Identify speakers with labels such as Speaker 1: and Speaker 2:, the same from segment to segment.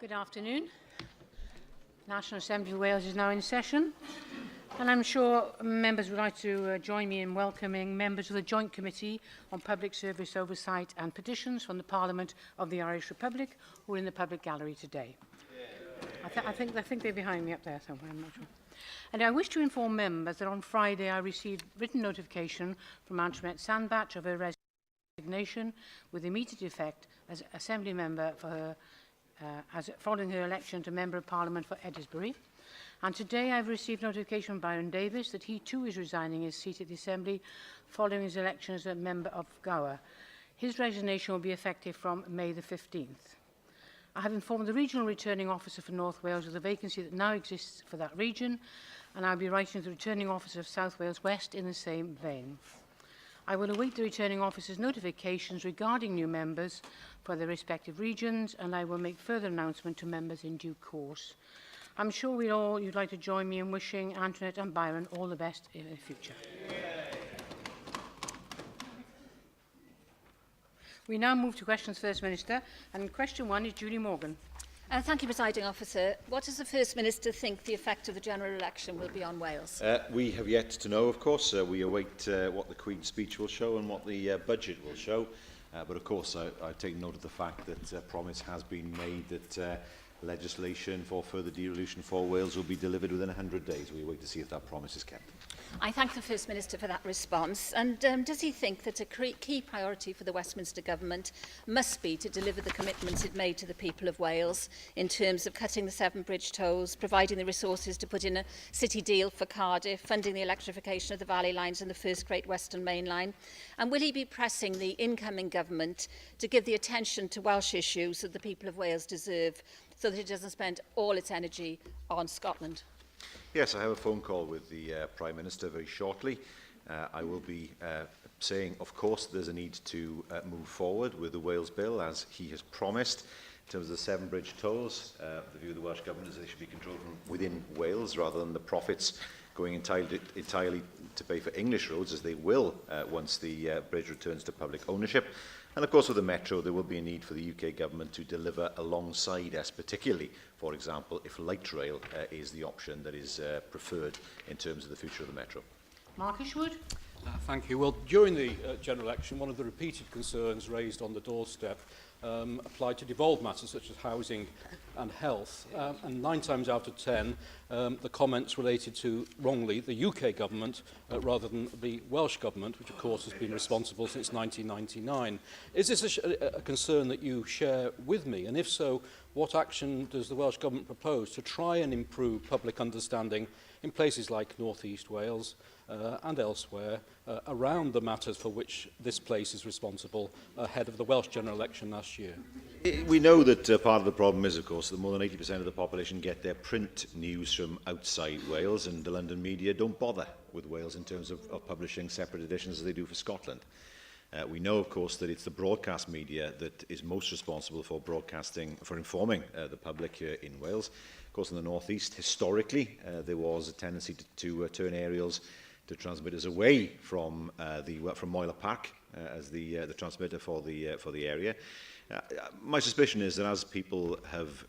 Speaker 1: Good afternoon. National Assembly of Wales is now in session, and I'm sure members would like to join me in welcoming members of the Joint Committee on Public Service Oversight and Petitions from the Parliament of the Irish Republic, who are in the public gallery today. I think they're behind me up there somewhere, I'm not sure. And I wish to inform members that on Friday I received written notification from Antoinette Sandbach of her resignation with immediate effect as Assembly member for her following her election to Member of Parliament for Edinburgh. And today I've received notification from Byron Davies that he too is resigning his seat at the Assembly following his election as a Member of Gower. His resignation will be effective from May the 15th. I have informed the Regional Returning Officer for North Wales of the vacancy that now exists for that region, and I'll be writing to the Returning Officer of South Wales West in the same vein. I will await the Returning Officer's notifications regarding new members for their respective regions, and I will make further announcement to members in due course. I'm sure you'd like to join me in wishing Antoinette and Byron all the best in the future. We now move to questions, First Minister, and question one is Julie Morgan.
Speaker 2: Thank you, Presiding Officer. What does the First Minister think the effect of the general election will be on Wales?
Speaker 3: We have yet to know, of course. We await what the Queen's speech will show and what the budget will show. But of course, I take note of the fact that a promise has been made that legislation for further devolution for Wales will be delivered within 100 days. We wait to see if that promise is kept.
Speaker 2: I thank the First Minister for that response. And does he think that a key priority for the Westminster Government must be to deliver the commitments it made to the people of Wales in terms of cutting the 7 bridge tolls, providing the resources to put in a city deal for Cardiff, funding the electrification of the Valley Lines and the first Great Western Main Line? And will he be pressing the incoming government to give the attention to Welsh issues that the people of Wales deserve, so that it doesn't spend all its energy on Scotland?
Speaker 3: Yes, I have a phone call with the Prime Minister very shortly. I will be saying, of course, there's a need to move forward with the Wales Bill, as he has promised. In terms of the 7 bridge tolls, the view of the Welsh Government is they should be controlled from within Wales, rather than the profits going entirely to pay for English roads, as they will once the bridge returns to public ownership. And of course, with the Metro, there will be a need for the UK Government to deliver alongside us, particularly, for example, if light rail is the option that is preferred in terms of the future of the Metro.
Speaker 1: Mark Ishwood.
Speaker 4: Thank you. Well, during the general election, one of the repeated concerns raised on the doorstep applied to devolved matters such as housing and health. And 9 times out of 10, the comments related to, wrongly, the UK government rather than the Welsh government, which of course has been responsible since 1999. Is this a concern that you share with me? And if so, what action does the Welsh government propose to try and improve public understanding in places like North East Wales and elsewhere around the matters for which this place is responsible ahead of the Welsh general election last year?
Speaker 3: We know that part of the problem is, of course, that more than 80% of the population get their print news from outside Wales, and the London media don't bother with Wales in terms of publishing separate editions as they do for Scotland. We know, of course, that it's the broadcast media that is most responsible for broadcasting, for informing the public here in Wales. Of course, in the North East, historically, there was a tendency to turn aerials to transmitters away from Moyler Park as the transmitter for the area. My suspicion is that as people have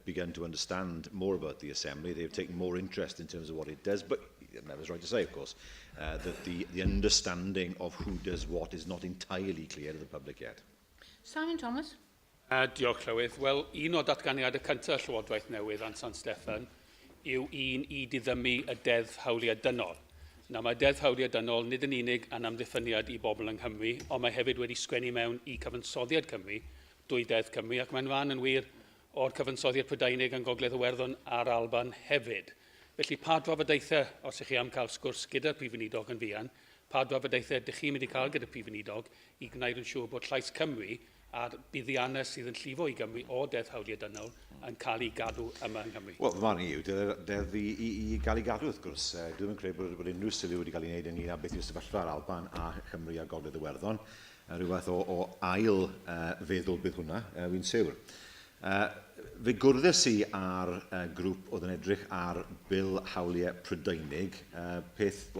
Speaker 3: begun to understand more about the Assembly, they have taken more interest in terms of what it does. But Member's right to say, of course, that the understanding of who does what is not entirely clear to the public yet.
Speaker 1: Simon Thomas.
Speaker 5: Diolch, Llywydd. Wel, un o datganiad y cyntaf Llywodraeth Newydd, San Steffan, yw un I diddymu y deddf hawliau dynol. Na, mae deddf hawliau dynol nid yn unig yn amddiffyniad I bobl yng Nghymru, ond mae hefyd wedi sgwennu mewn I cyfansoddiad Cymru, dwy deddf Cymru, ac mae'n fan yn wir o'r cyfansoddiad Prydeinig yn Gogledd Iwerddon a'r Alban hefyd. Felly, pa drafodaethau, os ych chi am cael sgwrs gyda'r Prif Weinidog yn fuan, pa drafodaethau ydych chi'n mynd I cael gyda'r Prif Weinidog I gwneud yn siŵr bod llais Cymru a'r buddiannau sydd yn llifo I Gymru o deddf hawliau dynol yn cael ei gadw yma yng Nghymru. Wel, fy marn I yw, deddf I gael ei gadw, wrth gwrs. Dwi'n yn credu bod unrhyw sylw wedi cael ei wneud ynglyn â beth yw'r sefyllfa'r Alban a Chymru a Gogledd Iwerddon. Rhywbeth o ail feddwl bydd hwnna, fi'n siwr. Fe gwrddais I ar grŵp oedd yn edrych ar bil hawliau Prydeinig,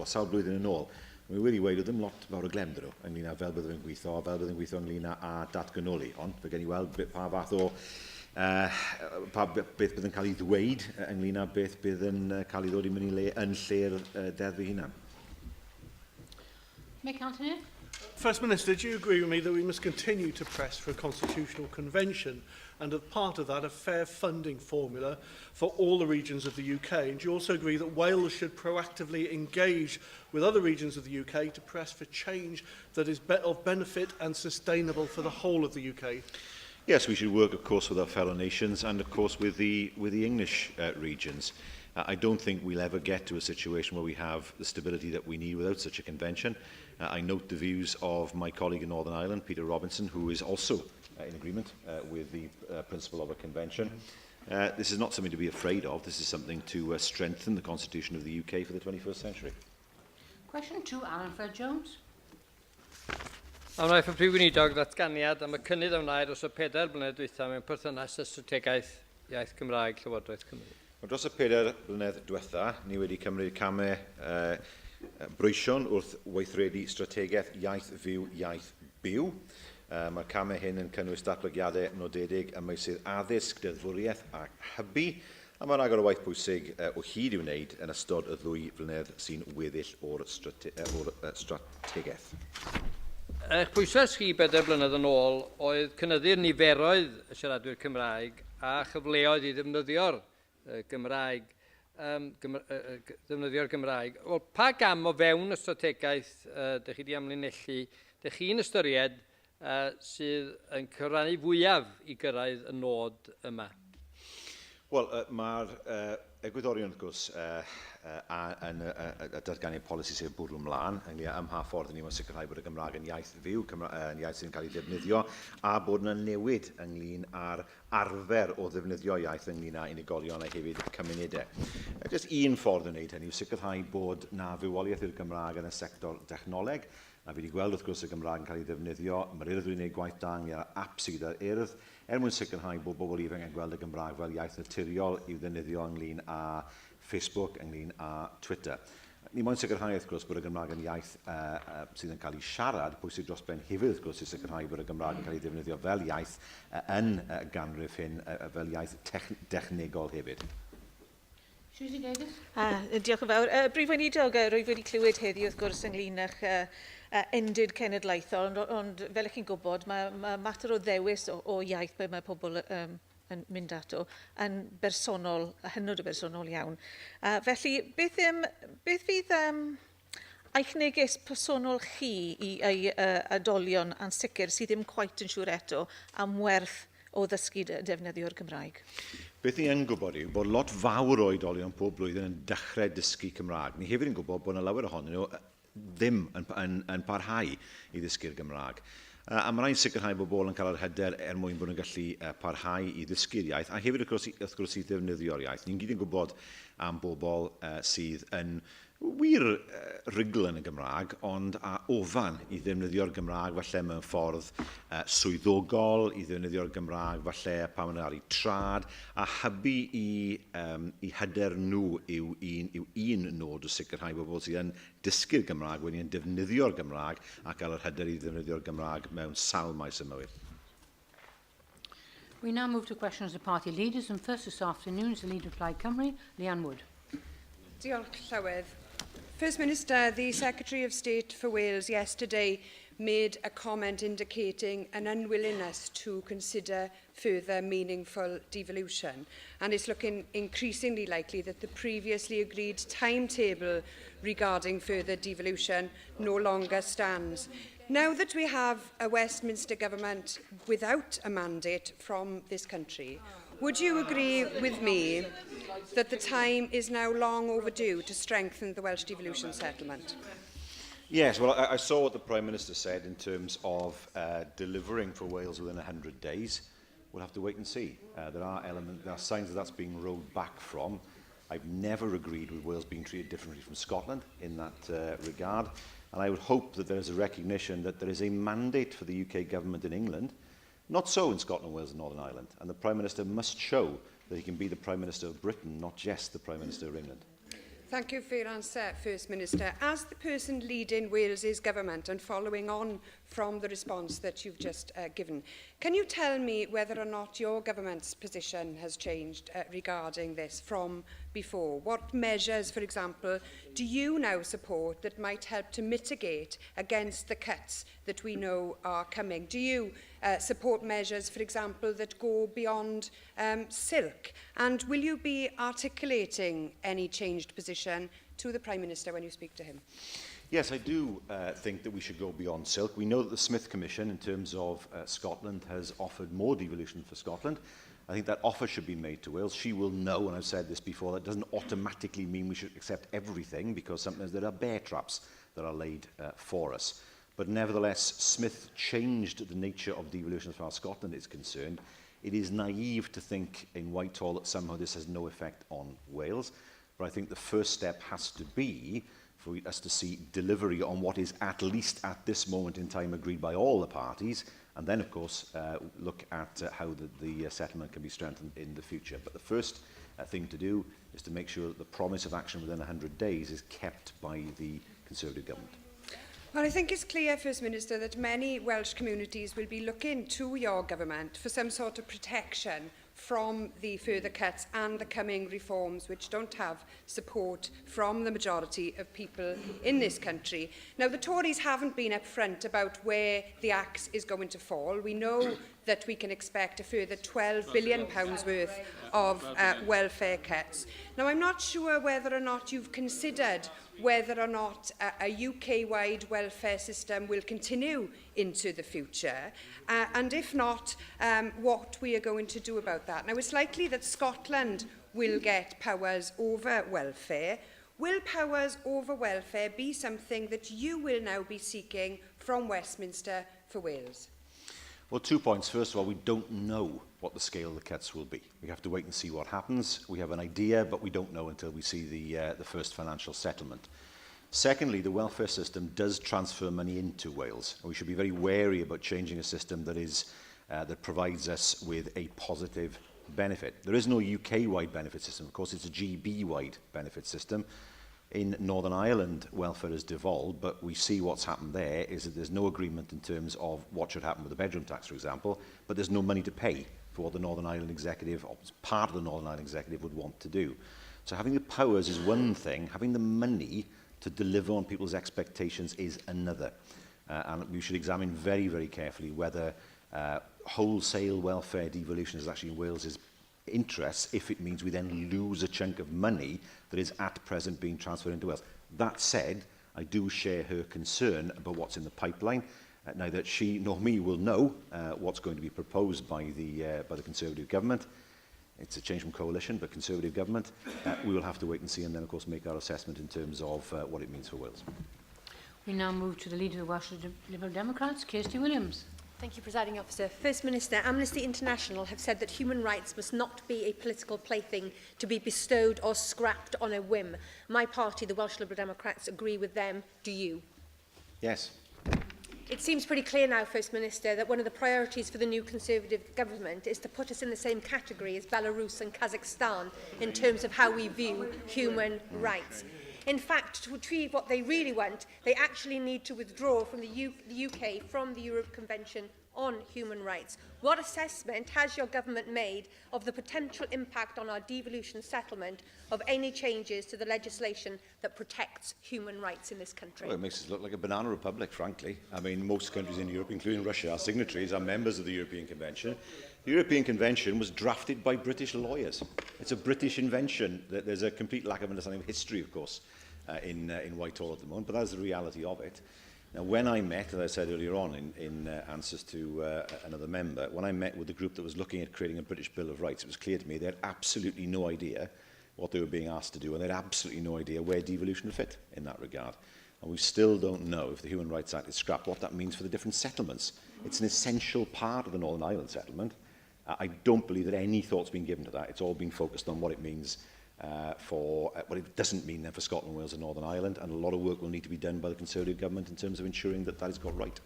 Speaker 5: sawl blwyddyn yn ôl. Mi wedi weid o ddim lot fawr o glemdr o ynglyn â fel byddwn yn gweithio, fel byddwn yn gweithio ynglyn â datganoli. Ond fe gen I weld pa fath o
Speaker 3: beth bydd yn cael ei ddweud ynglyn â beth bydd yn cael ei ddod i mynd i le yn lle'r deddf ei hunan.
Speaker 1: Mick Anthony?
Speaker 6: First Minister, do you agree with me that we must continue to press for a constitutional convention and as part of that a fair funding formula for all the regions of the UK? And do you also agree that Wales should proactively engage with other regions of the UK to press for change that is of benefit and sustainable for the whole of the UK?
Speaker 3: Yes, we should work, of course, with our fellow nations and, of course, with the English regions. I don't think we'll ever get to a situation where we have the stability that we need without such a convention. I note the views of my colleague in Northern Ireland, Peter Robinson, who is also in agreement with the principle of a convention. This is not something to be afraid of. This is something to strengthen the constitution of the UK for the 21st century.
Speaker 1: Question 2, Alan Fred-Jones.
Speaker 7: Am wnaeth y Prif Weinidog ddatganiad am y cynnydd ymlaen dros y 4 blynedd dwytha mewn perthynas y strategaeth iaith Cymraeg Llywodraeth Cymru.
Speaker 3: Dros y 4 blynedd diwetha, ni wedi cymryd camau breision wrth weithredu strategaeth iaith fyw, iaith byw. Mae'r camau hyn yn cynnwys datblygiadau nodedig ym meysydd addysg, deddfwriaeth a hybu, a mae'n agor o waith pwysig o hyd i'w wneud yn ystod y 2 blynedd sy'n weddill o'r strategaeth.
Speaker 7: Eich pwysles chi 4 blynedd yn ôl oedd cynyddu'r niferoedd y siaradwyr Cymraeg a chyfleoedd i ddefnyddio'r Gymraeg. Wel, pa gam o fewn y strategaeth ydych chi wedi amlinellu, ydych chi'n ystyried sydd yn cyfrannu fwyaf i gyrraedd y nod yma?
Speaker 3: Wel, mae'r egwyddorion, wrth gwrs, yn y datganiad polisi sef bwrw ymlaen, ynglŷn â mha ffordd ni mae'n sicrhau bod y Gymraeg yn iaith fyw, yn iaith sy'n cael ei ddefnyddio, a bod yna newid ynglŷn â'r arfer o ddefnyddio iaith ynglŷn â unigolion a hefyd cymunedau. Jyst un ffordd o wneud hynny yw sicrhau bod na fywoliaeth i'r Gymraeg yn y sector technoleg, a fi wedi gweld wrth gwrs y Gymraeg yn cael ei ddefnyddio, mae'r urdd wedi gwneud gwaith da ynglŷn â'r app sydd gyda'r urdd, mwyn sicrhau bod bobl ifanc yn gweld y Gymraeg fel iaith naturiol i'w ddefnyddio ynglŷn â Facebook, ynglŷn â Twitter. Ni moyn sicrhau wrth gwrs bod y Gymraeg yn iaith sydd yn cael ei siarad, pwysig dros ben hefyd wrth gwrs i sicrhau bod y Gymraeg yn cael ei ddefnyddio fel iaith yn ganrif hyn, fel iaith dechnegol hefyd.
Speaker 1: Susie Davies?
Speaker 8: Diolch yn fawr. Prif Weinidog, rwyf wedi clywed heddi wrth gwrs ynglŷn â'ch endid cenedlaethol, ond fel ych chi'n gwybod, mae mater o ddewis o iaith be mae pobl yn mynd ato yn bersonol, hynod o bersonol iawn. Felly, beth fydd eich neges personol chi i adolion a'n sicr sydd ddim cweit yn siŵr eto am werth o ddysgu defnyddio'r Gymraeg?
Speaker 3: Beth ni yn gwybod yw bod lot fawr o oedolion pob blwyddyn yn dechrau dysgu Cymraeg. Ni hefyd yn gwybod bod yna lawer ohonyn nhw ddim yn parhau i ddysgu'r Gymraeg. A mae rhaid sicrhau bod bobl yn cael yr hyder mwyn bod nhw'n gallu parhau i ddysgu'r iaith, a hefyd wrth gwrs i ddefnyddio'r iaith. Ni'n gyd yn gwybod am bobl sydd yn wir rigl yn y Gymraeg, ond a ofan i ddefnyddio'r Gymraeg falle mewn ffordd swyddogol, i ddefnyddio'r Gymraeg falle pan maen nhw ar eu trad, a hybu i hyder nhw yw un nod o sicrhau bod bobl sydd yn dysgu'r Gymraeg wedi'n defnyddio'r Gymraeg a cael yr hyder i ddefnyddio'r Gymraeg mewn sawl maes y mywyd.
Speaker 1: We now move to questions of party leaders, and first this afternoon is the Leader of Plaid Cymru, Leanne Wood.
Speaker 9: Diolch Llywedd. First Minister, the Secretary of State for Wales yesterday made a comment indicating an unwillingness to consider further meaningful devolution, and it's looking increasingly likely that the previously agreed timetable regarding further devolution no longer stands. Now that we have a Westminster government without a mandate from this country, would you agree with me that the time is now long overdue to strengthen the Welsh devolution settlement?
Speaker 3: Yes, well, I saw what the Prime Minister said in terms of delivering for Wales within 100 days. We'll have to wait and see. There are signs that that's being rolled back from. I've never agreed with Wales being treated differently from Scotland in that regard. And I would hope that there is a recognition that there is a mandate for the UK government in England. Not so in Scotland, Wales and Northern Ireland. And the Prime Minister must show that he can be the Prime Minister of Britain, not just the Prime Minister of England.
Speaker 9: Thank you for your answer, First Minister. As the person leading Wales's government and following on from the response that you've just given, can you tell me whether or not your government's position has changed regarding this from before? What measures, for example, do you now support that might help to mitigate against the cuts that we know are coming? Do you support measures, for example, that go beyond silk? And will you be articulating any changed position to the Prime Minister when you speak to him?
Speaker 3: Yes, I do think that we should go beyond silk. We know that the Smith Commission, in terms of Scotland, has offered more devolution for Scotland. I think that offer should be made to Wales. She will know, and I've said this before, that doesn't automatically mean we should accept everything, because sometimes there are bear traps that are laid for us. But nevertheless, Smith changed the nature of devolution as far as Scotland is concerned. It is naive to think in Whitehall that somehow this has no effect on Wales. But I think the first step has to be for us to see delivery on what is, at least at this moment in time, agreed by all the parties, and then, of course, look at how the settlement can be strengthened in the future. But the first thing to do is to make sure that the promise of action within 100 days is kept by the Conservative government.
Speaker 9: Well, I think it's clear, First Minister, that many Welsh communities will be looking to your government for some sort of protection from the further cuts and the coming reforms which don't have support from the majority of people in this country. Now, the Tories haven't been upfront about where the axe is going to fall. We know that we can expect a further £12 billion worth of welfare cuts. Now, I'm not sure whether or not you've considered whether or not a UK-wide welfare system will continue into the future, and if not, what we are going to do about that. Now, it's likely that Scotland will get powers over welfare. Will powers over welfare be something that you will now be seeking from Westminster for Wales?
Speaker 3: Well, 2 points. First of all, we don't know what the scale of the cuts will be. We have to wait and see what happens. We have an idea, but we don't know until we see the first financial settlement. Secondly, the welfare system does transfer money into Wales. And we should be very wary about changing a system that provides us with a positive benefit. There is no UK-wide benefit system. Of course, it's a GB-wide benefit system. In Northern Ireland, welfare has devolved, but we see what's happened there is that there's no agreement in terms of what should happen with the bedroom tax, for example, but there's no money to pay for what the Northern Ireland Executive, or part of the Northern Ireland Executive, would want to do. So having the powers is one thing, having the money to deliver on people's expectations is another. And we should examine very, very carefully whether wholesale welfare devolution is actually in Wales's interests if it means we then lose a chunk of money that is at present being transferred into Wales. That said, I do share her concern about what's in the pipeline. Neither she nor me will know what's going to be proposed by the Conservative government. It's a change from coalition, but Conservative government. We will have to wait and see, and then, of course, make our assessment in terms of what it means for Wales.
Speaker 1: We now move to the Leader of the Welsh Liberal Democrats, Kirsty Williams.
Speaker 10: Thank you, Presiding Officer. First Minister, Amnesty International have said that human rights must not be a political plaything to be bestowed or scrapped on a whim. My party, the Welsh Liberal Democrats, agree with them. Do you?
Speaker 3: Yes.
Speaker 10: It seems pretty clear now, First Minister, that one of the priorities for the new Conservative government is to put us in the same category as Belarus and Kazakhstan in terms of how we view human rights. In fact, to achieve what they really want, they actually need to withdraw from the UK from the Europe Convention on Human Rights. What assessment has your government made of the potential impact on our devolution settlement of any changes to the legislation that protects human rights in this country?
Speaker 3: Well, it makes us look like a banana republic, frankly. I mean, most countries in Europe, including Russia, are signatories, are members of the European Convention. The European Convention was drafted by British lawyers. It's a British invention. There's a complete lack of understanding of history, of course, in Whitehall at the moment, but that's the reality of it. Now, when I met, as I said earlier on in answers to another member, when I met with the group that was looking at creating a British Bill of Rights, it was clear to me they had absolutely no idea what they were being asked to do, and they had absolutely no idea where devolution would fit in that regard. And we still don't know, if the Human Rights Act is scrapped, what that means for the different settlements. It's an essential part of the Northern Ireland settlement. I don't believe that any thought's been given to that. It's all been focused on what it means for what it doesn't mean then for Scotland, Wales and Northern Ireland, and a lot of work will need to be done by the Conservative government in terms of ensuring that that is got right.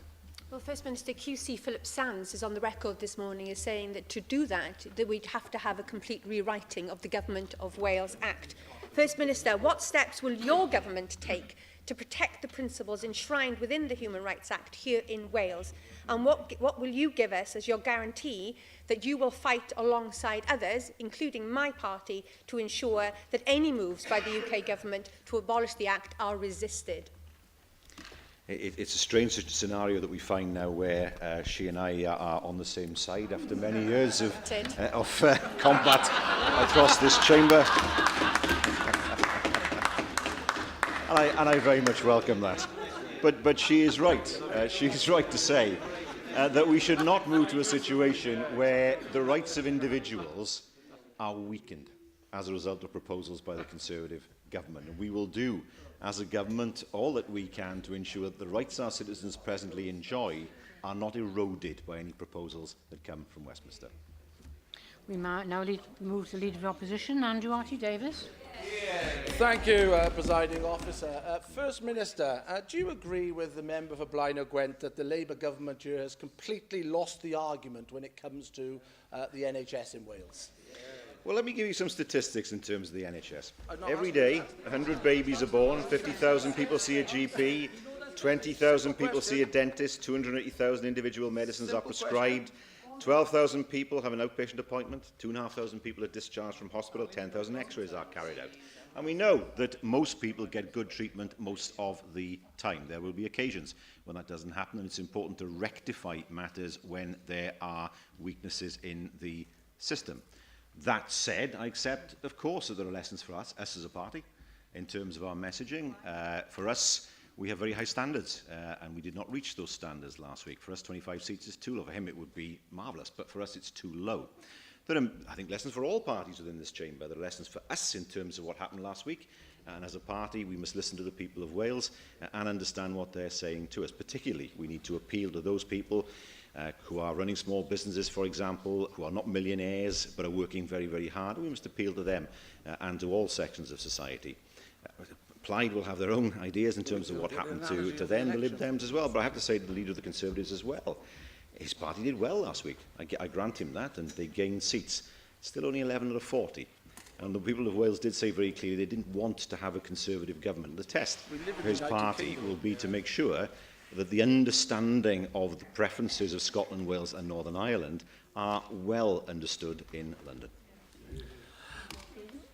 Speaker 10: Well, First Minister, QC Philip Sands is on the record this morning as saying that to do that, that we'd have to have a complete rewriting of the Government of Wales Act. First Minister, what steps will your government take to protect the principles enshrined within the Human Rights Act here in Wales? And what will you give us as your guarantee that you will fight alongside others, including my party, to ensure that any moves by the UK government to abolish the Act are resisted?
Speaker 3: It's a strange scenario that we find now where she and I are on the same side after many years of combat across this chamber. And I very much welcome that. But she is right. She is right to say that we should not move to a situation where the rights of individuals are weakened as a result of proposals by the Conservative government. And we will do, as a government, all that we can to ensure that the rights our citizens presently enjoy are not eroded by any proposals that come from Westminster.
Speaker 1: We now move to the Leader of the Opposition, Andrew Arty-Davies.
Speaker 11: Thank you, Presiding Officer. First Minister, do you agree with the member for Blaenau Gwent that the Labour government here has completely lost the argument when it comes to the NHS in Wales?
Speaker 3: Well, let me give you some statistics in terms of the NHS. Every day, 100 babies are born, 50,000 people see a GP, 20,000 people see a dentist, 280,000 individual medicines are prescribed, 12,000 people have an outpatient appointment, 2,500 people are discharged from hospital, 10,000 x-rays are carried out. And we know that most people get good treatment most of the time. There will be occasions when that doesn't happen, and it's important to rectify matters when there are weaknesses in the system. That said, I accept, of course, that there are lessons for us as a party, in terms of our messaging. For us, we have very high standards, and we did not reach those standards last week. For us, 25 seats is too low. For him, it would be marvellous, but for us, it's too low. There are, I think, lessons for all parties within this chamber. There are lessons for us in terms of what happened last week, and as a party, we must listen to the people of Wales and understand what they're saying to us. Particularly, we need to appeal to those people who are running small businesses, for example, who are not millionaires, but are working very, very hard. We must appeal to them and to all sections of society. Plaid will have their own ideas in terms of what happened to them, the Lib Dems as well, but I have to say to the Leader of the Conservatives as well, his party did well last week. I grant him that, and they gained seats. Still only 11 out of 40. And the people of Wales did say very clearly they didn't want to have a Conservative government. The test for his party will be to make sure that the understanding of the preferences of Scotland, Wales and Northern Ireland are well understood in London.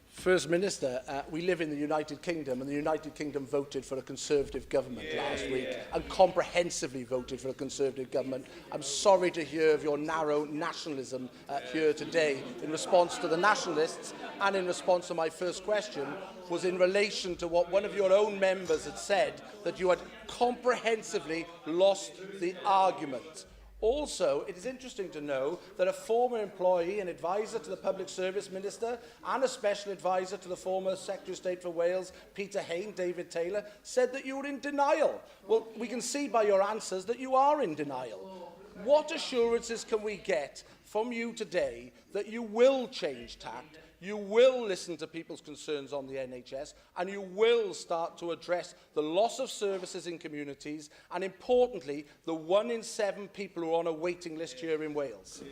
Speaker 11: First Minister, we live in the United Kingdom, and the United Kingdom voted for a Conservative government last week, and comprehensively voted for a Conservative government. I'm sorry to hear of your narrow nationalism here today. In response to the nationalists, and in response to my first question, was in relation to what one of your own members had said, that you had comprehensively lost the argument. Also, it is interesting to know that a former employee and advisor to the Public Service Minister and a special advisor to the former Secretary of State for Wales, Peter Hain, David Taylor, said that you were in denial. Well, we can see by your answers that you are in denial. What assurances can we get from you today that you will change tact, you will listen to people's concerns on the NHS, and you will start to address the loss of services in communities, and importantly, the 1 in 7 people who are on a waiting list here in Wales?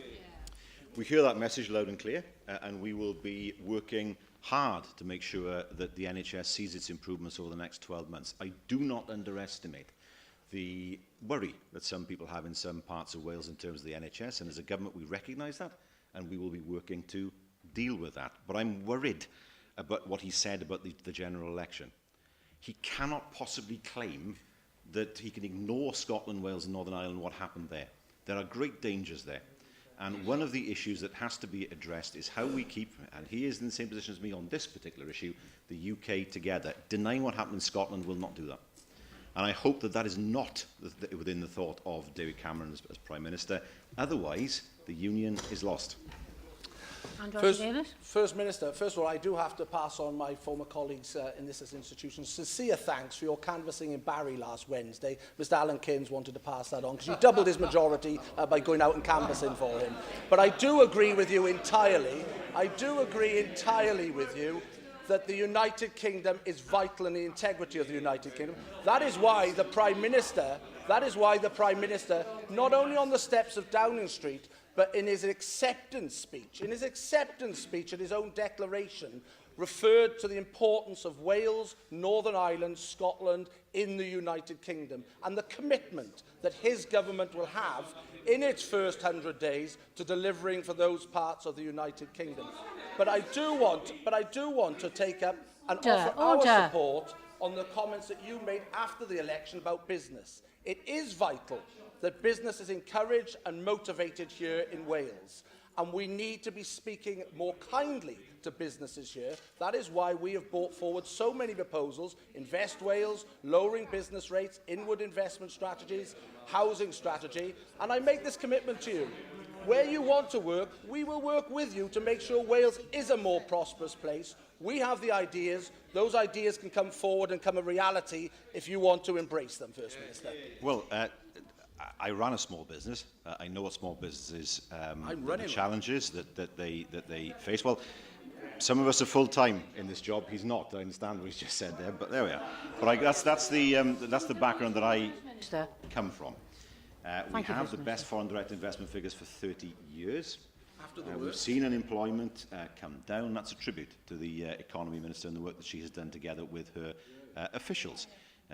Speaker 3: We hear that message loud and clear, and we will be working hard to make sure that the NHS sees its improvements over the next 12 months. I do not underestimate the worry that some people have in some parts of Wales in terms of the NHS, and as a government we recognise that, and we will be working to deal with that. But I'm worried about what he said about the general election. He cannot possibly claim that he can ignore Scotland, Wales and Northern Ireland and what happened there. There are great dangers there. And one of the issues that has to be addressed is how we keep, and he is in the same position as me on this particular issue, the UK together. Denying what happened in Scotland will not do that. And I hope that that is not within the thought of David Cameron as Prime Minister. Otherwise, the Union is lost.
Speaker 11: First Minister, first of all, I do have to pass on my former colleagues in this institution sincere thanks for your canvassing in Barry last Wednesday. Mr Alan Keynes wanted to pass that on because you doubled his majority by going out and canvassing for him. But I do agree with you entirely. I do agree entirely with you that the United Kingdom is vital in the integrity of the United Kingdom. That is why the Prime Minister, not only on the steps of Downing Street, but in his acceptance speech at his own declaration, referred to the importance of Wales, Northern Ireland, Scotland in the United Kingdom and the commitment that his government will have in its first 100 days to delivering for those parts of the United Kingdom. But I do want to take up and offer our support on the comments that you made after the election about business. It is vital that business is encouraged and motivated here in Wales. And we need to be speaking more kindly to businesses here. That is why we have brought forward so many proposals: Invest Wales, lowering business rates, inward investment strategies, housing strategy. And I make this commitment to you. Where you want to work, we will work with you to make sure Wales is a more prosperous place. We have the ideas. Those ideas can come forward and come a reality if you want to embrace them, First Minister.
Speaker 3: Well, I run a small business. I know what small businesses, the challenges that they face. Well, some of us are full-time in this job. He's not. I understand what he's just said there, but there we are. But that's the background that I come from. We have the best foreign direct investment figures for 30 years. We've seen unemployment come down. That's a tribute to the Economy Minister and the work that she has done together with her officials.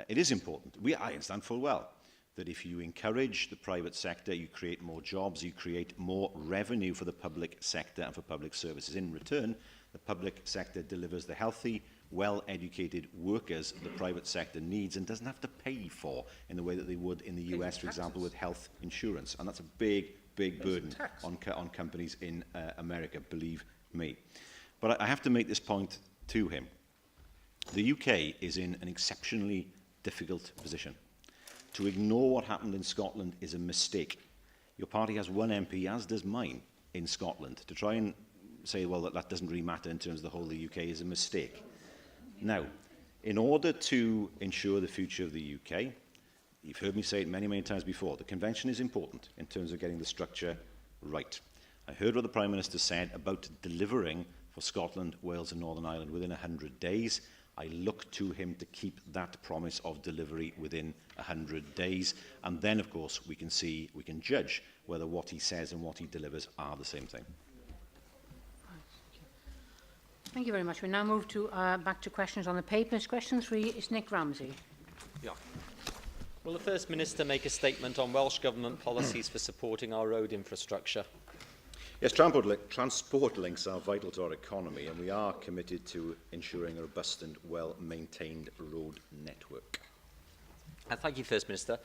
Speaker 3: It is important. I understand full well that if you encourage the private sector, you create more jobs, you create more revenue for the public sector and for public services. In return, the public sector delivers the healthy, well-educated workers the private sector needs and doesn't have to pay for in the way that they would in the US, for example, with health insurance. And that's a big burden on companies in America, believe me. But I have to make this point to him. The UK is in an exceptionally difficult position. To ignore what happened in Scotland is a mistake. Your party has one MP, as does mine, in Scotland. To try and say, well, that doesn't really matter in terms of the whole of the UK is a mistake. Now, in order to ensure the future of the UK, you've heard me say it many, many times before, the convention is important in terms of getting the structure right. I heard what the Prime Minister said about delivering for Scotland, Wales and Northern Ireland within 100 days. I look to him to keep that promise of delivery within 100 days. And then, of course, we can judge whether what he says and what he delivers are the same thing.
Speaker 1: Thank you very much. We now move to back to questions on the papers. Question 3 is Nick Ramsey.
Speaker 12: Yeah. Will the First Minister make a statement on Welsh Government policies for supporting our road infrastructure?
Speaker 3: Yes, transport links are vital to our economy, and we are committed to ensuring a robust and well-maintained road network.
Speaker 12: Thank you, First Minister.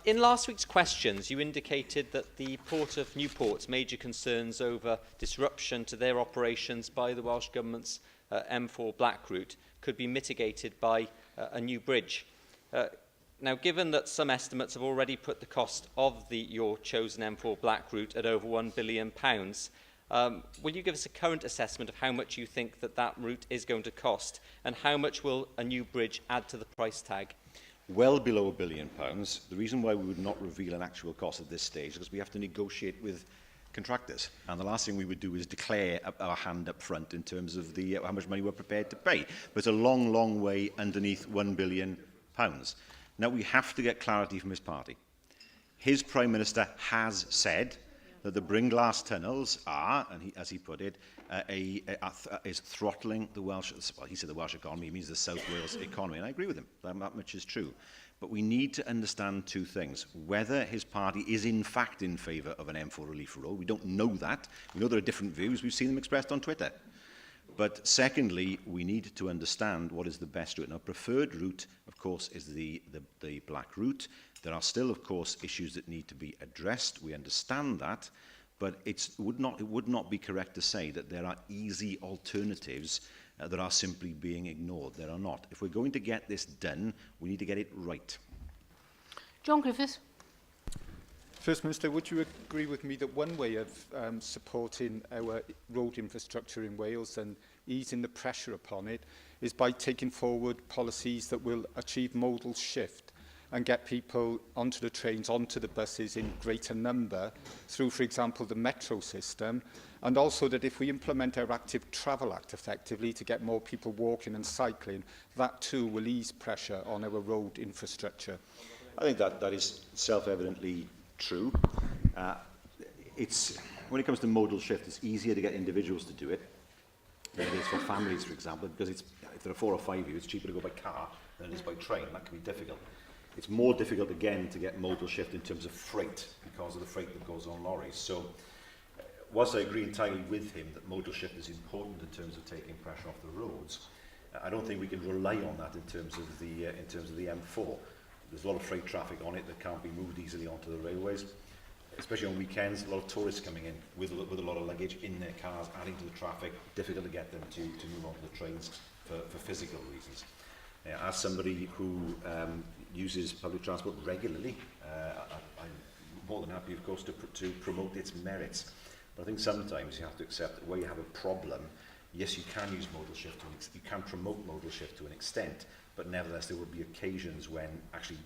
Speaker 12: In last week's questions, you indicated that the Port of Newport's major concerns over disruption to their operations by the Welsh Government's M4 Black Route could be mitigated by a new bridge. Now, given that some estimates have already put the cost of your chosen M4 Black Route at over £1 billion, will you give us a current assessment of how much you think that route is going to cost, and how much will a new bridge add to the price tag?
Speaker 3: Well below £1 billion. The reason why we would not reveal an actual cost at this stage is because we have to negotiate with contractors, and the last thing we would do is declare our hand up front in terms of how much money we're prepared to pay. But it's a long, long way underneath £1 billion. Now, we have to get clarity from his party. His Prime Minister has said that the Brynglas tunnels are, and as he put it, is throttling the Welsh, well, he said the Welsh economy, he means the South Wales economy, and I agree with him, that much is true. But we need to understand two things: whether his party is in fact in favour of an M4 relief road. We don't know that. We know there are different views. We've seen them expressed on Twitter. But secondly, we need to understand what is the best route. Our preferred route, of course, is the Black Route. There are still, of course, issues that need to be addressed. We understand that, but it would not be correct to say that there are easy alternatives that are simply being ignored. There are not. If we're going to get this done, we need to get it right.
Speaker 1: John Griffiths.
Speaker 13: First Minister, would you agree with me that one way of supporting our road infrastructure in Wales and easing the pressure upon it is by taking forward policies that will achieve modal shift and get people onto the trains, onto the buses in greater number through, for example, the metro system, and also that if we implement our Active Travel Act effectively to get more people walking and cycling, that too will ease pressure on our road infrastructure?
Speaker 3: I think that is self-evidently true. when it comes to modal shift, it's easier to get individuals to do it than it is for families, for example, because it's, if there are 4 or 5 of you, it's cheaper to go by car than it is by train. That can be difficult. It's more difficult, again, to get modal shift in terms of freight because of the freight that goes on lorries. So, whilst I agree entirely with him that modal shift is important in terms of taking pressure off the roads, I don't think we can rely on that in terms of the M4. There's a lot of freight traffic on it that can't be moved easily onto the railways, especially on weekends. A lot of tourists coming in with a lot of luggage in their cars, adding to the traffic. Difficult to get them to move onto the trains for physical reasons. As somebody who uses public transport regularly, I'm more than happy, of course, to promote its merits. But I think sometimes you have to accept that where you have a problem, yes, you can use modal shift, you can promote modal shift to an extent, but nevertheless there will be occasions when actually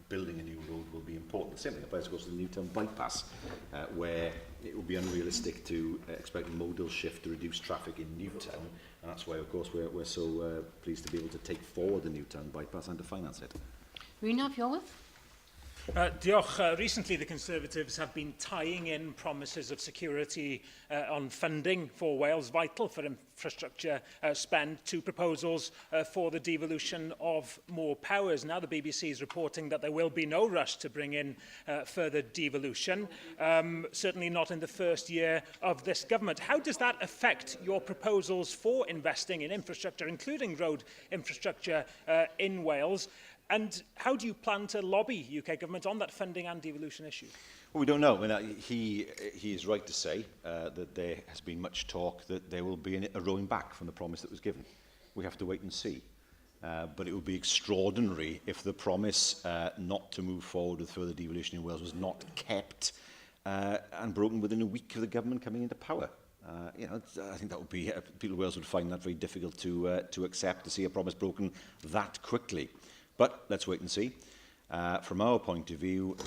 Speaker 3: building a new road will be important. The same thing applies, of course, to the Newtown bypass, where it would be unrealistic to expect modal shift to reduce traffic in Newtown, and that's why, of course, we're so pleased to be able to take forward the Newtown bypass and to finance it.
Speaker 1: Weinidogion Cymru.
Speaker 14: Diolch. Recently, the Conservatives have been tying in promises of security on funding for Wales, vital for infrastructure spend, to proposals for the devolution of more powers. Now the BBC is reporting that there will be no rush to bring in further devolution, certainly not in the first year of this government. How does that affect your proposals for investing in infrastructure, including road infrastructure in Wales? And how do you plan to lobby UK government on that funding and devolution issue?
Speaker 3: Well, we don't know. I mean, he is right to say that there has been much talk that there will be a rowing back from the promise that was given. We have to wait and see. But it would be extraordinary if the promise not to move forward with further devolution in Wales was not kept and broken within a week of the government coming into power. You know, I think that would be, people of Wales would find that very difficult to accept, to see a promise broken that quickly. But let's wait and see. From our point of view,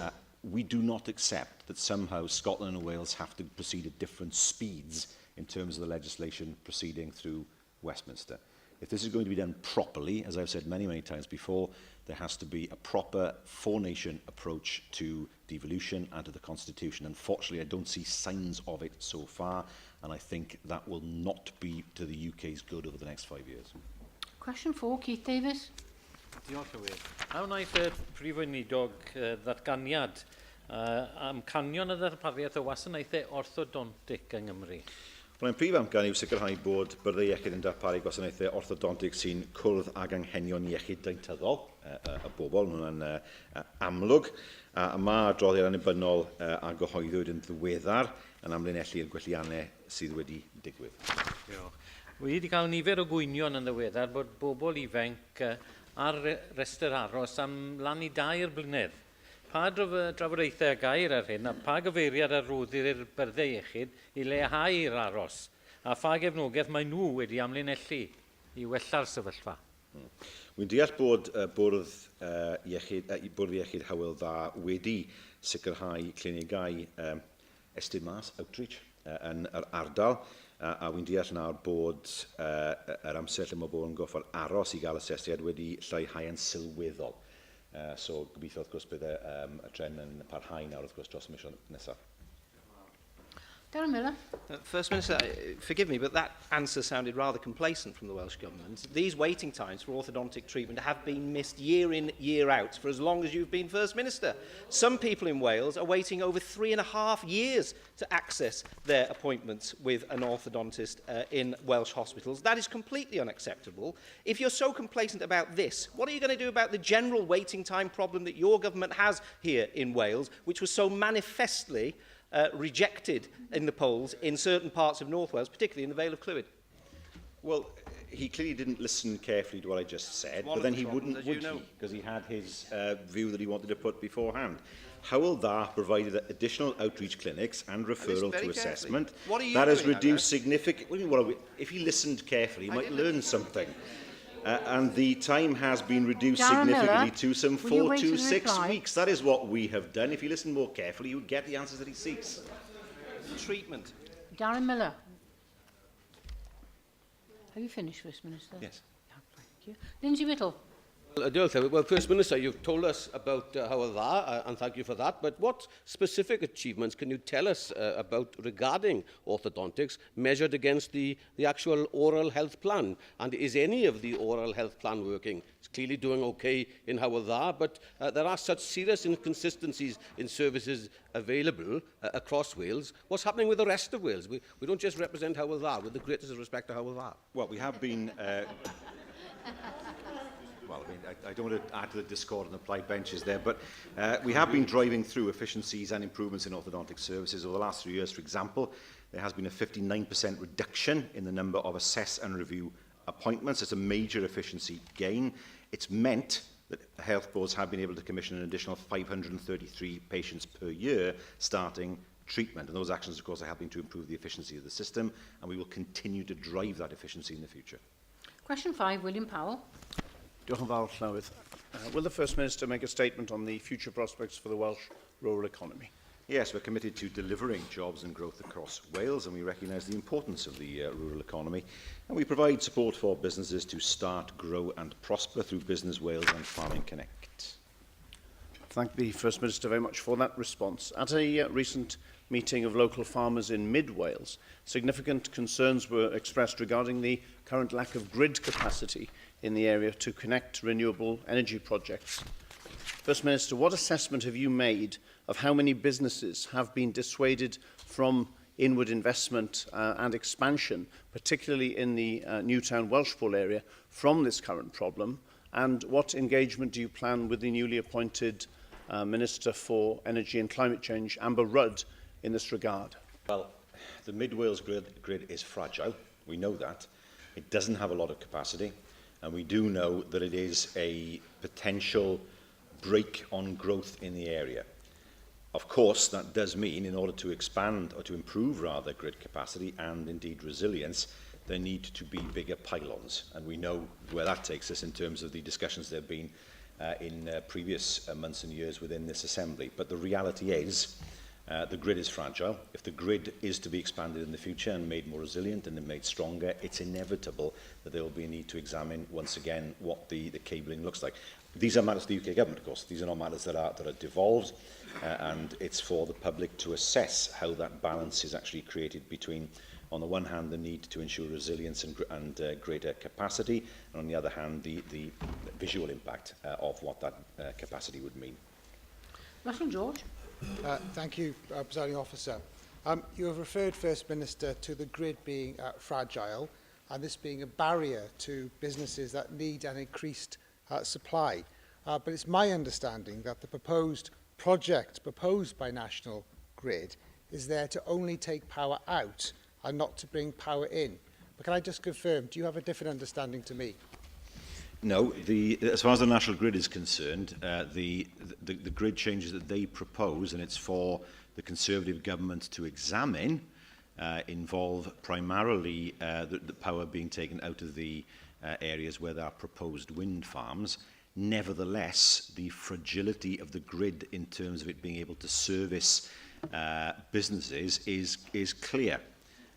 Speaker 3: we do not accept that somehow Scotland and Wales have to proceed at different speeds in terms of the legislation proceeding through Westminster. If this is going to be done properly, as I've said many, many times before, there has to be a proper four-nation approach to devolution and to the Constitution. Unfortunately, I don't see signs of it so far, and I think that will not be to the UK's good over the next 5 years.
Speaker 1: Question 4, Keith Davis.
Speaker 7: Diolch yn wir. A wnaeth y Prif Weinidog ddatganiad am canion y ddarpariaeth o wasanaethau orthodontic yng Nghymru?
Speaker 3: Wel, ein prif amcan yw sicrhau bod byrdde iechyd yn darparu gwasanaethau orthodontic sy'n cwrdd ag anghenion iechyd deintyddol y bobl. Hwna'n amlwg. A mae adroddiad annibynnol a gyhoeddwyd yn ddiweddar yn amlinellu'r gwelliannau sydd wedi digwydd.
Speaker 7: Diolch. Wedi wedi cael nifer o gwynion yn ddiweddar bod bobl ifanc ar restr aros am lan i 2 blynedd. Pa drafodaethau gair ar hyn, a pa gyfeiriad ar roddi'r byrdde iechyd i leihau'r aros, a pha gefnogaeth mae nhw wedi amlinellu i wella'r sefyllfa?
Speaker 3: Wy'n deall bod bwrdd iechyd Hywel Dda wedi sicrhau clinigau estyn mas, outreach, yn yr ardal, a wy'n deall nawr bod yr amser lle mae bobl yn goffa'r aros i gael asesiad wedi lleihau yn sylweddol. So gobeithio wrth gwrs bydd y tren yn parhau nawr wrth gwrs dros y mision nesaf.
Speaker 1: Darren Miller.
Speaker 15: First Minister, forgive me, but that answer sounded rather complacent from the Welsh Government. These waiting times for orthodontic treatment have been missed year in, year out for as long as you've been First Minister. Some people in Wales are waiting over 3.5 years to access their appointments with an orthodontist in Welsh hospitals. That is completely unacceptable. If you're so complacent about this, what are you going to do about the general waiting time problem that your government has here in Wales, which was so manifestly rejected in the polls in certain parts of North Wales, particularly in the Vale of Clwyd?
Speaker 3: Well, he clearly didn't listen carefully to what I just said, but then he wouldn't, would he? Because he had his view that he wanted to put beforehand. Hywel Dda provided additional outreach clinics and referral to assessment. That has reduced significantly. If he listened carefully, he might learn something. And the time has been reduced significantly to some 4 to 6 weeks. That is what we have done. If you listen more carefully, you would get the answers that he seeks.
Speaker 15: Treatment.
Speaker 1: Darren Miller. Have you finished, First Minister?
Speaker 3: Yes.
Speaker 1: Thank you. Lindsay Whittle.
Speaker 16: Well, First Minister, you've told us about how dda, and thank you for that, but what specific achievements can you tell us about regarding orthodontics measured against the actual oral health plan? And is any of the oral health plan working? It's clearly doing okay in how dda, but there are such serious inconsistencies in services available across Wales. What's happening with the rest of Wales? We don't just represent how dda, with the greatest respect to how dda.
Speaker 3: Well, we have been... Well, I mean, I don't want to add to the discord on the applied benches there, but we have been driving through efficiencies and improvements in orthodontic services over the last 3 years. For example, there has been a 59% reduction in the number of assess and review appointments. It's a major efficiency gain. It's meant that health boards have been able to commission an additional 533 patients per year starting treatment. And those actions, of course, are helping to improve the efficiency of the system, and we will continue to drive that efficiency in the future.
Speaker 1: Question 5, William Powell.
Speaker 17: Diolch yn fawr, Llywydd. Will the First Minister make a statement on the future prospects for the Welsh rural economy?
Speaker 3: Yes, we're committed to delivering jobs and growth across Wales, and we recognise the importance of the rural economy. And we provide support for businesses to start, grow and prosper through Business Wales and Farming Connect.
Speaker 17: Thank the First Minister very much for that response. At a recent meeting of local farmers in mid-Wales, significant concerns were expressed regarding the current lack of grid capacity in the area to connect renewable energy projects. First Minister, what assessment have you made of how many businesses have been dissuaded from inward investment and expansion, particularly in the Newtown Welshpool area, from this current problem? And what engagement do you plan with the newly appointed Minister for Energy and Climate Change, Amber Rudd, in this regard?
Speaker 3: Well, the Mid-Wales grid is fragile. We know that. It doesn't have a lot of capacity. And we do know that it is a potential brake on growth in the area. Of course, that does mean, in order to expand, or to improve rather, grid capacity and indeed resilience, there need to be bigger pylons. And we know where that takes us in terms of the discussions there have been in previous months and years within this Assembly. But the reality is, the grid is fragile. If the grid is to be expanded in the future and made more resilient and made stronger, it's inevitable that there will be a need to examine once again what the cabling looks like. These are matters for the UK government, of course. These are not matters that are devolved, and it's for the public to assess how that balance is actually created between, on the one hand, the need to ensure resilience and greater capacity, and on the other hand, the visual impact of what that capacity would mean.
Speaker 1: Russell George.
Speaker 18: Thank you, Presiding Officer. You have referred, First Minister, to the grid being fragile and this being a barrier to businesses that need an increased supply. But it's my understanding that the proposed project proposed by National Grid is there to only take power out and not to bring power in. But can I just confirm, do you have a different understanding to me?
Speaker 3: No, as far as the National Grid is concerned, the grid changes that they propose, and it's for the Conservative government to examine, involve primarily the power being taken out of the areas where there are proposed wind farms. Nevertheless, the fragility of the grid in terms of it being able to service businesses is clear.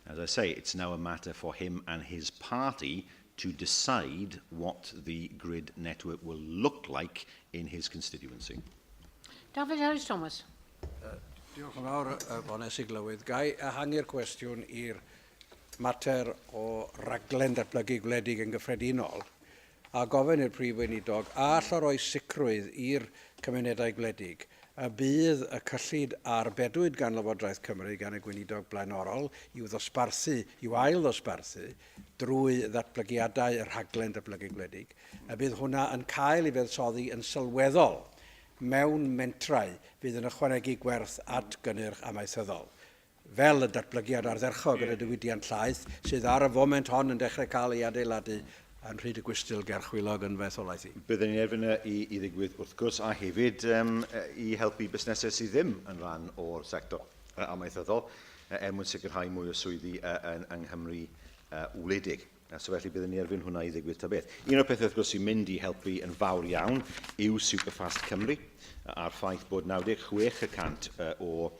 Speaker 3: As I say, it's now a matter for him and his party to decide what the grid network will look like in his constituency.
Speaker 1: David Harris-Thomas.
Speaker 19: Diolch yn fawr, Bones i Glywydd. Gai ehangu'r cwestiwn i'r mater o raglen datblygu gwledig yn gyffredinol a gofyn i'r Prif Weinidog a all roi sicrwydd i'r cymunedau gwledig y bydd y cyllid arbedwyd gan Lywodraeth Cymru gan y Gweinidog blaenorol i'w ail ddosbarthu drwy ddatblygiadau y rhaglen datblygu gwledig. Y bydd hwnna yn cael ei fuddsoddi yn sylweddol mewn mentrau bydd yn ychwanegu gwerth at gynnyrch amaethyddol. Fel y datblygiad ardderchog gyda diwydiant llaeth sydd ar y foment hon yn dechrau cael ei adeiladu yn rhyd y gwistil gerchwilog yn fetholaithi.
Speaker 3: Byddwn ni'n erbyn i ddigwydd wrth gwrs a hefyd i helpu busnesau sydd ddim yn rhan o'r sector amaethyddol mwyn sicrhau mwy o swyddi yng Nghymru wledig. So felly byddwn ni erbyn hwnna i ddigwydd ta beth. Un o'r pethau wrth gwrs sy'n mynd i helpu yn fawr iawn yw Superfast Cymru a'r ffaith bod 96% o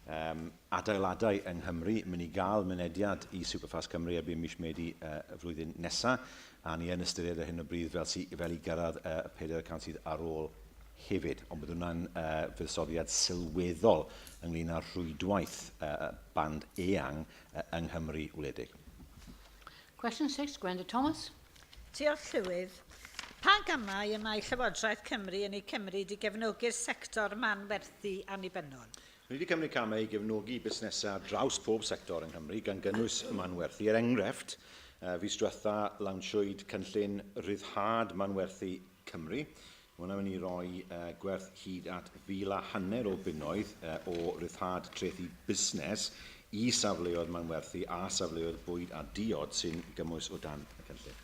Speaker 3: adeiladau yng Nghymru mynd i gael mynediad i Superfast Cymru erbyn mis Medi y flwyddyn nesaf, a ni yn ystyried ar hyn o bryd fel i gyrraedd y 400 sydd ar ôl hefyd. Ond bydd hwnna'n fuddsoddiad sylweddol ynglyn â'r rhwydwaith band eang yng Nghymru wledig.
Speaker 1: Question 6, Gwenda Thomas.
Speaker 20: Diolch Llywydd. Pa gamau y mae Llywodraeth Cymru yn ei cymryd i gefnogi'r sector manwerthu annibynnol?
Speaker 3: Ni wedi cymryd camau i gefnogi busnesau draws pob sector yng Nghymru gan gynnwys manwerthu. Enghraifft, fis diwetha lawnsiwyd cynllun ryddhad manwerthu Cymru. Hwna mynd i roi gwerth hyd at 1,500 o bunnoedd o ryddhad trethu busnes i safleoedd manwerthu a safleoedd bwyd a diod sy'n gymwys o dan y cynllun.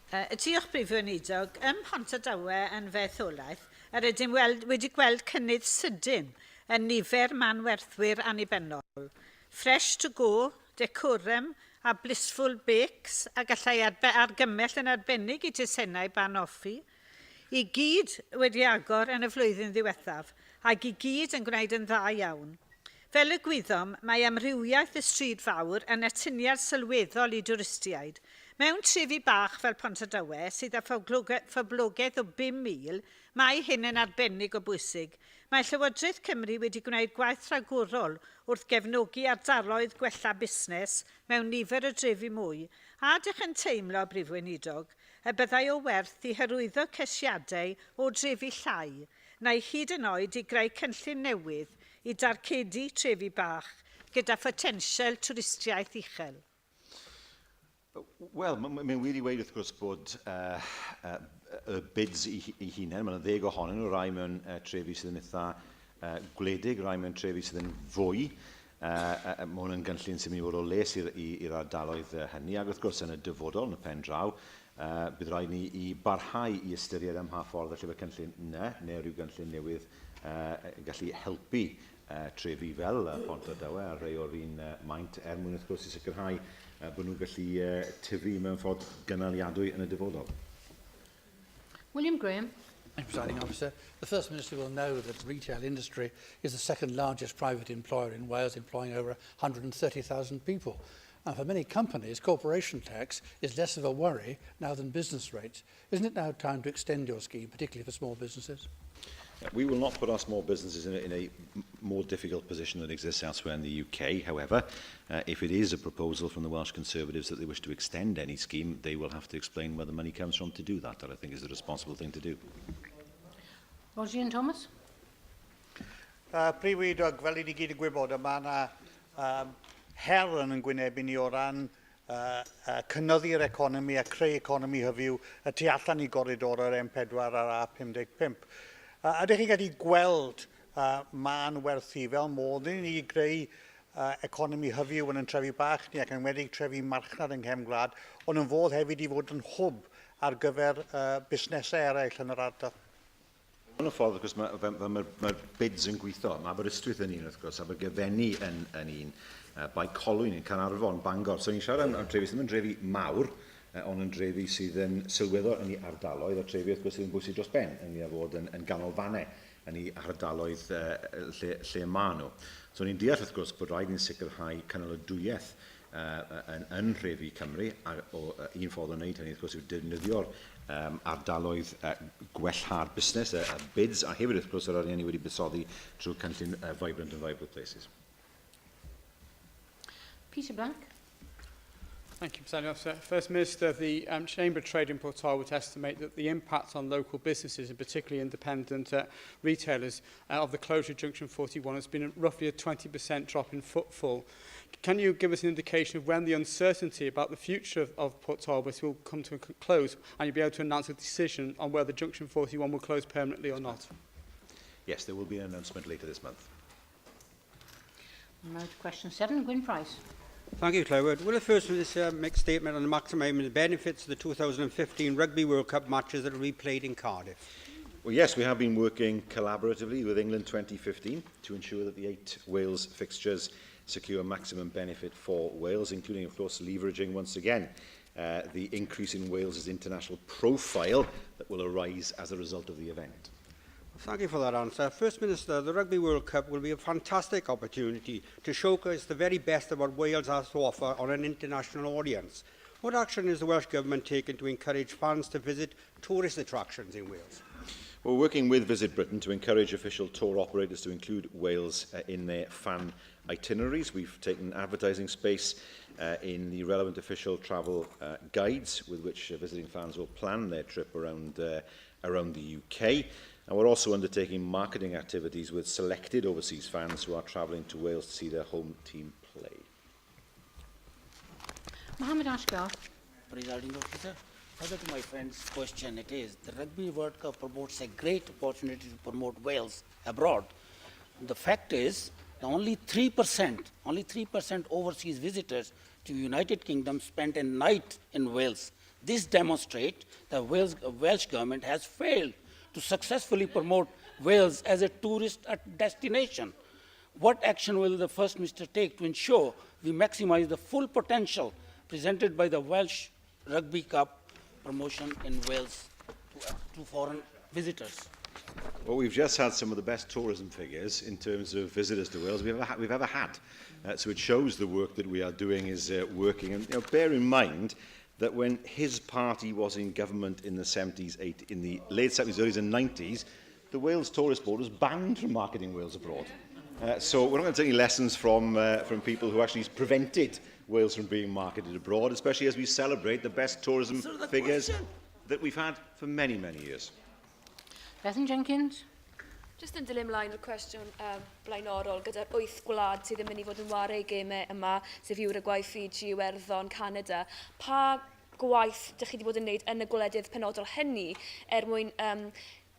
Speaker 20: Diolch Prif Weinidog. Ym Pontardawe yn fetholaeth, rydym wedi gweld cynnydd sydyn yn nifer manwerthwyr annibynnol. Fresh to go, decorum a blissful bakes a gallai argymell yn arbennig i tesennau banoffi, i gyd wedi agor yn y flwyddyn ddiwethaf, ac i gyd yn gwneud yn dda iawn. Fel y gwyddom, mae amrywiaeth y stryd fawr yn atyniad sylweddol i dwristiaid. Mewn trefi bach fel Pontardawe, sydd â phoblogaidd o 5,000, mae hyn yn arbennig o bwysig. Mae Llywodraeth Cymru wedi gwneud gwaith rhagorol wrth gefnogi ardaloedd gwella busnes mewn nifer o drefi mwy. A ydych yn teimlo, Prif Weinidog, y byddai o werth i hyrwyddo cesiadau o drefi llai, neu hyd yn oed i greu cynllun newydd i darcedu trefi bach gyda photensial twristiaeth uchel?
Speaker 3: Wel, mae'n wedi dweud wrth gwrs bod y bids i hunain, mae'n 10 ohonyn nhw, rai mewn trefi sydd yn eitha gwledig, rai mewn trefi sydd yn fwy. Mae hwn yn gynllun sy'n mynd i fod o les i'r ardaloedd hynny, ac wrth gwrs yn y dyfodol, yn y pen draw, bydd rhaid ni i barhau i ystyried am ha ffordd y llyfr cynllun neu rhyw gynllun newydd gallu helpu trefi fel Pontardawe a rhai o'r un maint mwyn wrth gwrs i sicrhau bod nhw'n gallu tyfu mewn ffordd gynaliadwy yn y dyfodol.
Speaker 1: William Graham.
Speaker 21: Thank you, Presiding Officer. The First Minister will know that the retail industry is the second largest private employer in Wales, employing over 130,000 people. And for many companies, corporation tax is less of a worry now than business rates. Isn't it now time to extend your scheme, particularly for small businesses?
Speaker 3: We will not put our small businesses in a more difficult position than exists elsewhere in the UK. However, if it is a proposal from the Welsh Conservatives that they wish to extend any scheme, they will have to explain where the money comes from to do that. That I think is the responsible thing to do.
Speaker 1: Roger and Thomas.
Speaker 22: Prif Weinidog, fel i ni gyd yn gwybod, mae yna her yn gwynebu ni o ran cynyddu'r economi a creu economi hyfyw y tu allan i goridor yr M4 a'r A55. Ydych chi'n gallu gweld man werthu fel modd i ni greu economi hyfyw yn trefi bach ni ac yn wedi trefi marchnad yng nghefn gwlad, ond yn fodd hefyd i fod yn hwb ar gyfer busnesau eraill yn yr ardal?
Speaker 3: Yn y ffordd, wrth gwrs, mae'r bids yn gweithio. Mae Aberystwyth yn un, wrth gwrs, Abergyfenni yn un, Bae Colwyn yn Caernarfon, Bangor. So ni'n siarad am drefi sydd yn drefi mawr, ond yn drefi sydd yn sylweddol yn ei ardaloedd, a trefi wrth gwrs sydd yn bwysig dros ben, yn ei fod yn ganolfannau yn ei ardaloedd lle maen nhw. So ni'n deall wrth gwrs bod rhaid ni'n sicrhau cynnyladwyeth yn Rhefi Cymru, a un ffordd o wneud hynny wrth gwrs yw defnyddio'r ardaloedd gwellhad busnes, bids, a hefyd wrth gwrs yr arian ni wedi buddsoddi trwy cynllun Vibrant and Vibrant Places.
Speaker 1: Peter Blank.
Speaker 23: Thank you, President Officer. First Minister, the Chamber of Trade in Port Talbot estimate that the impact on local businesses, and particularly independent retailers, of the closure of Junction 41 has been roughly a 20% drop in footfall. Can you give us an indication of when the uncertainty about the future of Port Talbot will come to a close, and you'll be able to announce a decision on whether Junction 41 will close permanently or not?
Speaker 3: Yes, there will be an announcement later this month.
Speaker 1: Now to question 7, Gwyn Price.
Speaker 24: Thank you, Clywyd. Will the First Minister make a statement on maximising the benefits of the 2015 Rugby World Cup matches that will be played in Cardiff?
Speaker 3: Well, yes, we have been working collaboratively with England 2015 to ensure that the 8 Wales fixtures secure maximum benefit for Wales, including, of course, leveraging once again the increase in Wales's international profile that will arise as a result of the event.
Speaker 24: Thank you for that answer. First Minister, the Rugby World Cup will be a fantastic opportunity to showcase the very best of what Wales has to offer on an international audience. What action is the Welsh Government taking to encourage fans to visit tourist attractions in Wales?
Speaker 3: We're working with Visit Britain to encourage official tour operators to include Wales in their fan itineraries. We've taken advertising space in the relevant official travel guides with which visiting fans will plan their trip around the UK. And we're also undertaking marketing activities with selected overseas fans who are travelling to Wales to see their home team play.
Speaker 1: Mohammed Ashgar.
Speaker 2: Presiding Officer, further to my friend's question, it is the Rugby World Cup promotes a great opportunity to promote Wales abroad. The fact is, only 3% overseas visitors to the United Kingdom spent a night in Wales. This demonstrates that Welsh government has failed to successfully promote Wales as a tourist destination. What action will the First Minister take to ensure we maximise the full potential presented by the Welsh Rugby Cup promotion in Wales to foreign visitors?
Speaker 3: Well, we've just had some of the best tourism figures in terms of visitors to Wales we've ever had. So it shows the work that we are doing is working. And bear in mind that when his party was in government in the 70s, in the late 70s, early 90s, the Wales Tourist Board was banned from marketing Wales abroad. So we're not going to take any lessons from people who actually prevented Wales from being marketed abroad, especially as we celebrate the best tourism figures that we've had for many, many years.
Speaker 1: Bethan Jenkins.
Speaker 4: Just yn dilyn mlaen o'r cwestiwn blaenorol gyda'r 8 gwlad sydd yn mynd i fod yn wario gemau yma, sef yw'r gwaith Fiji, Iwerddon, Canada. Pa gwaith ydych chi wedi bod yn gwneud yn y gwledydd penodol hynny mwyn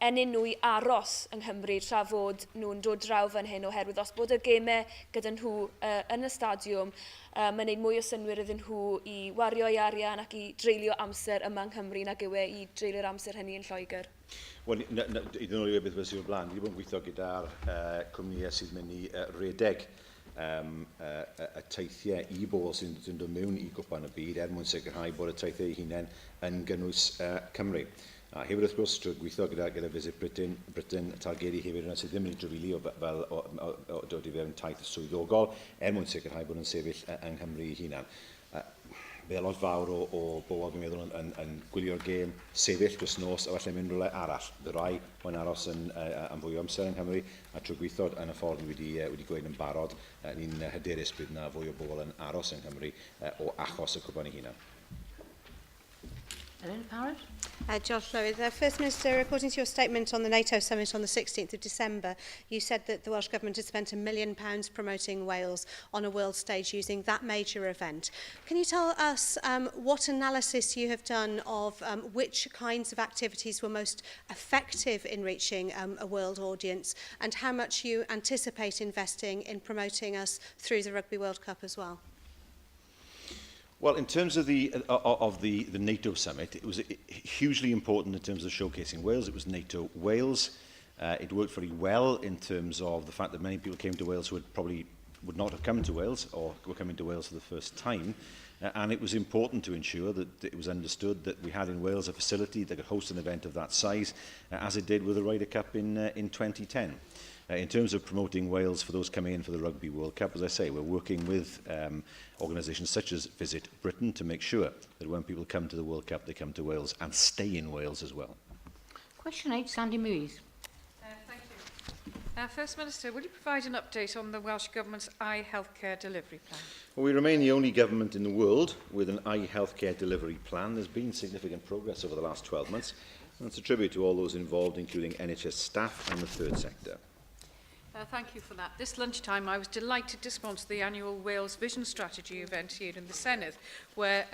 Speaker 4: ennyn nhw i aros yng Nghymru tra fod nhw'n dod draw fan hyn oherwydd os bod y gemau gyda nhw yn y stadiwm mae'n gwneud mwy o synwyr iddyn nhw i wario ei arian ac i dreulio amser yma yng Nghymru nag yw e i dreulio'r amser hynny yn Lloegr.
Speaker 3: Wel, i ddyn nhw beth fydd sy'n o'r blaen, ni wedi bod yn gweithio gyda'r cwmnïau sydd mynd i redeg y teithiau i bobl sy'n dod mewn i gwpan y byd mwyn sicrhau bod y teithiau eu hunain yn gynnwys Cymru. Hefyd wrth gwrs, trwy gweithio gyda Visit Britain targedu hefyd yna sydd ddim yn ei drafili fel dod i fewn taith swyddogol mwyn sicrhau bod yn sefyll yng Nghymru ei hunain. Bydd lot fawr o bobl fi'n meddwl yn gwylio'r gêm sefyll dros nos a falle mynd rhywle arall. Bydd rai o'n aros am fwy o amser yng Nghymru a trwy gweithio yn y ffordd wedi gweud yn barod, ni'n hyderus bydd yna fwy o bobl yn aros yng Nghymru o achos y cwpan ei hunain.
Speaker 1: Ellen Parrott.
Speaker 5: Josh Lewis. First Minister, according to your statement on the NATO summit on the 16th of December, you said that the Welsh Government had spent £1 million promoting Wales on a world stage using that major event. Can you tell us what analysis you have done of which kinds of activities were most effective in reaching a world audience and how much you anticipate investing in promoting us through the Rugby World Cup as well?
Speaker 3: Well, in terms of the NATO summit, it was hugely important in terms of showcasing Wales. It was NATO Wales. It worked very well in terms of the fact that many people came to Wales who would not have come to Wales or were coming to Wales for the first time. And it was important to ensure that it was understood that we had in Wales a facility that could host an event of that size, as it did with the Ryder Cup in 2010. In terms of promoting Wales for those coming in for the Rugby World Cup, as I say, we're working with organisations such as Visit Britain to make sure that when people come to the World Cup, they come to Wales and stay in Wales as well.
Speaker 1: Question 8, Sandy Moyes.
Speaker 6: Thank you. First Minister, will you provide an update on the Welsh Government's eye healthcare delivery plan?
Speaker 3: Well, we remain the only government in the world with an eye healthcare delivery plan. There's been significant progress over the last 12 months, and it's a tribute to all those involved, including NHS staff and the third sector.
Speaker 6: Thank you for that. This lunchtime I was delighted to sponsor the annual Wales Vision Strategy event here in the Senedd, where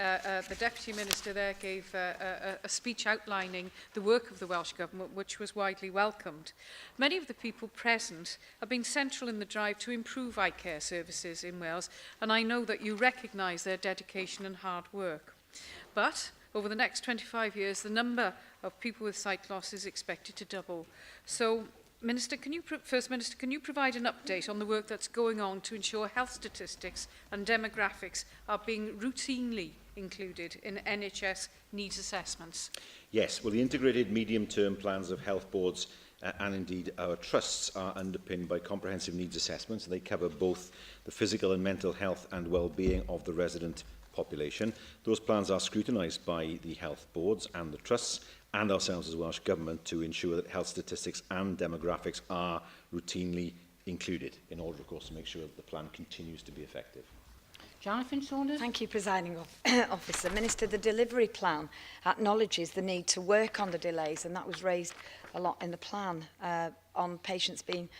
Speaker 6: the Deputy Minister there gave a speech outlining the work of the Welsh Government, which was widely welcomed. Many of the people present have been central in the drive to improve eye care services in Wales, and I know that you recognise their dedication and hard work. But over the next 25 years, the number of people with sight loss is expected to double. So, First Minister, can you provide an update on the work that's going on to ensure health statistics and demographics are being routinely included in NHS needs assessments?
Speaker 3: Yes, well, the integrated medium-term plans of health boards and indeed our trusts are underpinned by comprehensive needs assessments, and they cover both the physical and mental health and well-being of the resident population. Those plans are scrutinised by the health boards and the trusts and ourselves as Welsh Government to ensure that health statistics and demographics are routinely included in order, of course, to make sure that the plan continues to be effective.
Speaker 1: Jonathan Saunders.
Speaker 8: Thank you, Presiding Officer. Minister, the delivery plan acknowledges the need to work on the delays, and that was raised a lot in the plan on patients being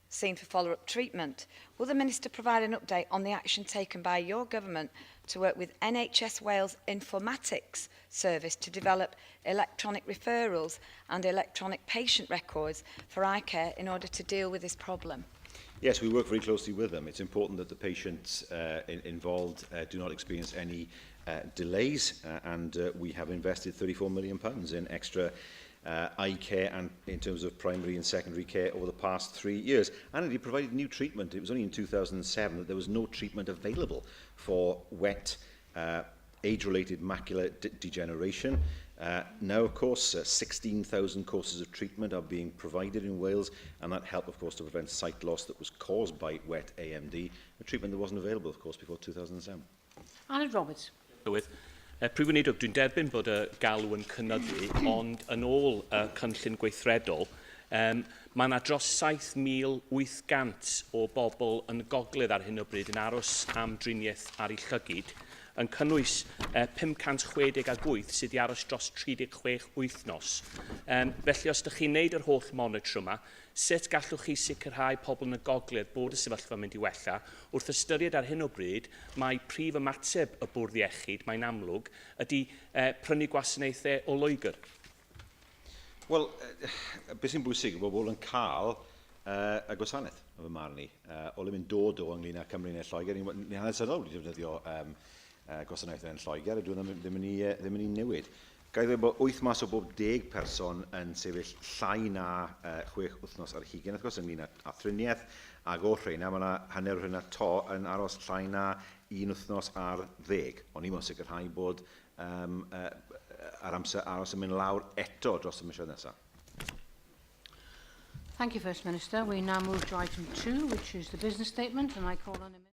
Speaker 8: seen for follow-up treatment. Will the Minister provide an update on the action taken by your government to work with NHS Wales Informatics Service to develop electronic referrals and electronic patient records for eye care in order to deal with this problem?
Speaker 3: Yes, we work very closely with them. It's important that the patients involved do not experience any delays, and we have invested £34 million in extra eye care and in terms of primary and secondary care over the past 3 years. And indeed provided new treatment. It was only in 2007 that there was no treatment available for wet age-related macular degeneration. Now, of course, 16,000 courses of treatment are being provided in Wales, and that helped, of course, to prevent sight loss that was caused by wet AMD, a treatment that wasn't available, of course, before 2007.
Speaker 1: Alan Roberts.
Speaker 9: Prif Weinidog, dwi'n derbyn bod y galw yn cynyddu, ond yn ôl cynllun gweithredol, mae yna dros 7,800 o bobl yn gogledd ar hyn o bryd yn aros am driniaeth ar ei llygyd, yn cynnwys 568 sydd wedi aros dros 36 wythnos. Felly, os ydych chi'n neud yr holl monitor yma, sut gallwch chi sicrhau pobl yn y gogledd bod y sefyllfa mynd i wella, wrth ystyried ar hyn o bryd, mae prif ymateb y bwrdd iechyd, mae'n amlwg, ydy prynu gwasanaethau o Loegr. Wel, beth sy'n bwysig yw bod bobl yn cael y gwasanaeth yn fy marn ni. O le mynd dod o ynglyn â Cymru neu Lloegr, ni'n hanesyddol wedi defnyddio gwasanaethau yn Lloegr, a dwi'n ddim yn ei newid. Gael ddweud bod 8 mas o bob 10 person yn sefyll llai na 6 wythnos ar hugain, wrth gwrs, ynglyn â thriniaeth, ac o'r rhain, a mae yna hanner hynna to yn aros llai na 1 wythnos ar 10. Ond ni mo'n sicrhau bod ar amser aros yn mynd lawr eto dros y misoedd nesaf.
Speaker 1: Thank you, First Minister. We now move to item 2, which is the business statement, and I call on him.